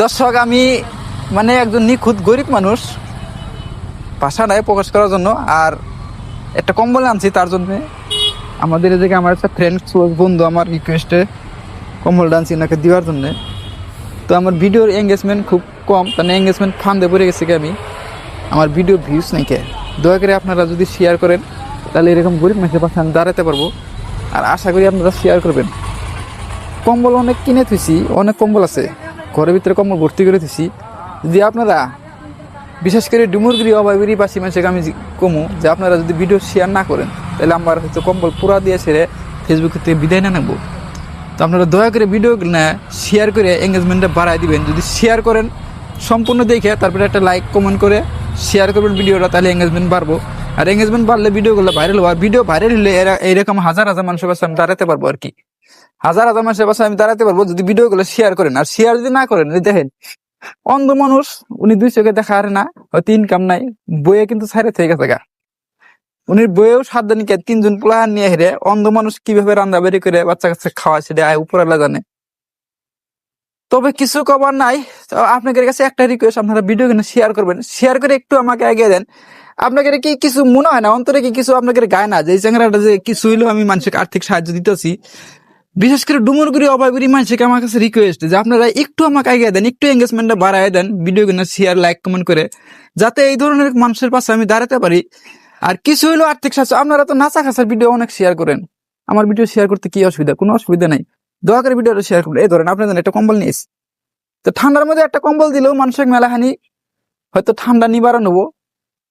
দর্শক, আমি মানে একজন নিখুঁত গরিব মানুষ, ভাষা নাই প্রকাশ করার জন্য। আর একটা কম্বল আনছি তার জন্য। আমাদের এদিকে আমার একটা ফ্রেন্ড বন্ধু আমার রিকোয়েস্টে কম্বলটা আনছি ওনাকে দেওয়ার জন্যে। তো আমার ভিডিওর এঙ্গেজমেন্ট খুব কম, মানে এঙ্গেজমেন্ট ফান্ডে পড়ে গেছে কি আমি, আমার ভিডিও ভিউজ নাই কে। দয়া করে আপনারা যদি শেয়ার করেন তাহলে এরকম গরিব মানুষের পাশে আমি দাঁড়াতে পারবো। আর আশা করি আপনারা শেয়ার করবেন। কম্বল অনেক কিনে থুইছি, অনেক কম্বল আছে ঘরের ভিতরে, কম্বল ভর্তি করে থুইছি। যদি আপনারা বিশেষ করে ডুমুরগিরি অভাবগিরি বাসী মানুষকে আমি কমু যে আপনারা যদি ভিডিও শেয়ার না করেন তাহলে আমার হয়তো কম্বল পুরা দিয়ে সেরে ফেসবুক থেকে বিদায় না নেবো। তো আপনারা দয়া করে ভিডিও না শেয়ার করে এঙ্গেজমেন্টটা বাড়াই দিবেন। যদি শেয়ার করেন সম্পূর্ণ দেখে তারপরে একটা লাইক কমেন্ট করে শেয়ার করবেন ভিডিওটা, তাহলে এঙ্গেজমেন্ট বাড়বো। আর এঙ্গেজমেন্ট বাড়লে ভিডিওগুলো ভাইরাল হবো। আর ভিডিও ভাইরাল হলে এরকম হাজার হাজার মানুষের পাশে আমি দাঁড়াতে পারবো আর কি। হাজার হাজার মানুষের পাশে আমি দাঁড়াতে পারবো যদি ভিডিওগুলো শেয়ার করেন। আর শেয়ার যদি না করেন, দেখেন অন্ধ মানুষ, উনি দুই চোখে দেখা আর না, হয়তো ইনকাম নাই, বইয়ে কিন্তু ছাড়ে থেকে গেছে গা। উনি বইয়েও সাবধানী কে 3 জন পোলাহান নিয়ে হেরে অন্ধ মানুষ কিভাবে রান্না বেরি করে বাচ্চা কাচ্চা খাওয়ায় সেটা উপরালা জানে। তবে কিছু কবার নাই। আপনাদের কাছে একটা রিকোয়েস্ট, আপনারা ভিডিও কিন্তু শেয়ার করবেন, শেয়ার করে একটু আমাকে এগিয়ে দেন। আপনাদের কি কিছু মনে হয় না, অন্তরে কি কিছু আপনাদের গায় না যে এই চ্যাংরাটা যে কিছু হইলেও আমি মানুষকে আর্থিক সাহায্য দিতেছি? বিশেষ করে ডুমুরগুড়ি অভাবগুড়ি মানুষকে আমার কাছে রিকোয়েস্ট যে আপনারা একটু আমাকে এগিয়ে দেন, একটু এঙ্গেজমেন্টটা বাড়ায় দেন ভিডিও কিন্তু শেয়ার লাইক কমেন্ট করে, যাতে এই ধরনের মানুষের পাশে আমি দাঁড়াতে পারি। আর কিছু হইলেও আর্থিক সাহায্য। আপনারা তো নাচা খাসার ভিডিও অনেক শেয়ার করেন, আমার ভিডিও শেয়ার করতে কি অসুবিধা? কোনো অসুবিধা নাই, দয়া করে ভিডিওটা শেয়ার করুন। এই ধরেন আপনাদের একটা কম্বল নিয়েছি, তো ঠান্ডার মধ্যে একটা কম্বল দিলেও মানুষের মেলাহানি হয়তো ঠান্ডা নিবারণ হবো।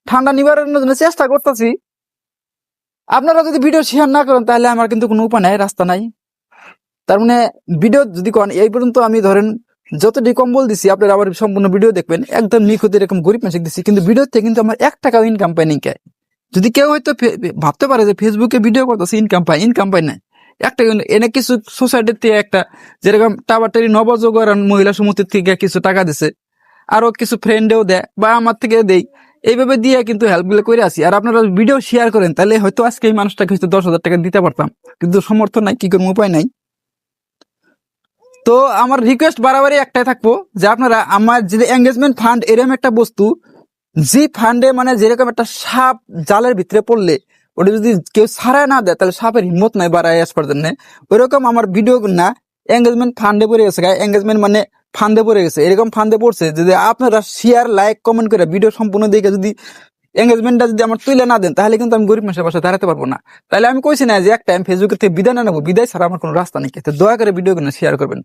ঠান্ডা নিবারণের জন্য চেষ্টা করতেছি। আপনারা যদি ভিডিও শেয়ার না করেন তাহলে আমার কিন্তু কোনো উপায় নাই, রাস্তা নাই। তার মানে ভিডিও যদি করেন, এই পর্যন্ত আমি ধরেন যতটি কম্বল দিছি আপনারা আবার সম্পূর্ণ ভিডিও দেখবেন, একদম নিখুঁত এরকম গরিব মানুষ দিচ্ছি, কিন্তু ভিডিওতে কিন্তু আমার 1 টাকাও ইনকাম পাই নি কে। যদি কেউ হয়তো ভাবতে পারে যে ফেসবুকে ভিডিও করতেছে ইনকাম পায় না, একটা এনে কিছু সোসাইটির থেকে একটা যেরকম টাবাটারি নবযুগের মহিলা সমিতির থেকে কিছু টাকা দিছে, আরো কিছু ফ্রেন্ডেও দেয় বা আমার থেকে দেই, এইভাবে দিয়ে কিন্তু হেল্প গুলো করে আসি। আর আপনারা ভিডিও শেয়ার করেন তাহলে হয়তো আজকে এই মানুষটাকে হয়তো 10,000 টাকা দিতে পারতাম, কিন্তু সমর্থ নাই, কি করবো, উপায় নাই। তো আমার রিকোয়েস্ট বারবারই একটাই থাকবো যে আপনারা আমার যে এঙ্গেজমেন্ট ফান্ড এরকম একটা বস্তু, যে ফান্ডে মানে যেরকম একটা সাপ জালের ভিতরে পড়লে ওটা যদি কেউ ছাড়াই না দেয় তাহলে সাপের হিম্মত নাই বাড়ায় আসবার জন্য, ওইরকম আমার ভিডিও না এঙ্গেজমেন্ট ফান্ডে পড়ে গেছে। এঙ্গেজমেন্ট মানে ফান্ডে পড়ে গেছে, এরকম ফান্ডে পড়ছে। যদি আপনারা শেয়ার লাইক কমেন্ট করে ভিডিও সম্পূর্ণ দেখে যদি এঙ্গেজমেন্টটা যদি আমার তুলে না দেন তাহলে কিন্তু আমি গরিব মানুষের পাশে দাঁড়াতে পারবো না। তাহলে আমি কইছি না যে একটা আমি ফেসবুকের থেকে বিদায় না নেবো, বিদায় ছাড়া আমার কোনো রাস্তা নেই। তো দয়া করে ভিডিও শেয়ার করবেন।